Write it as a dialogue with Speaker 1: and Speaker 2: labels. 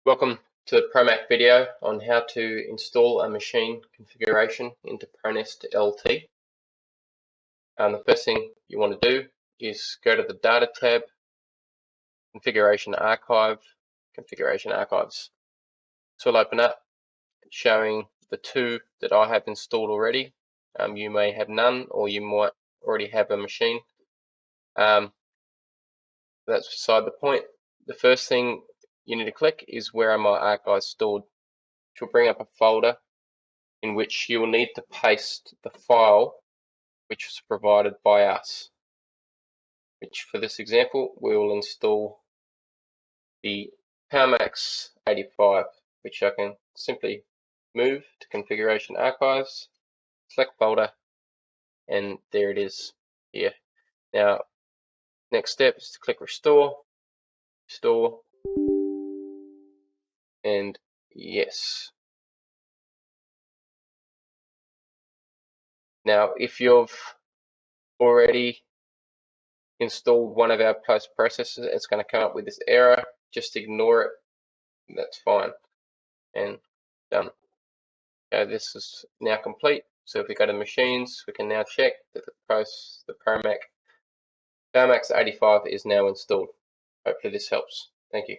Speaker 1: Welcome to the Promach video on how to install a machine configuration into Pronest LT. The first thing you want to do is go to the Data tab, Configuration Archive, Configuration Archives. So it'll open up showing the two that I have installed already. You may have none, or you might already have a machine. That's beside the point. The first thing you need to click is where are my archives stored, which will bring up a folder in which you will need to paste the file which was provided by us, which for this example we will install the Promach 85, which I can simply move to Configuration Archives, select folder, and there it is here. Now next step is to click Restore, and yes. Now if you've already installed one of our post processors, it's going to come up with this error. Just ignore it, that's fine, and done. Okay, this is now complete. So if we go to machines, we can now check that the Promach 85 is now installed. Hopefully this helps. Thank you.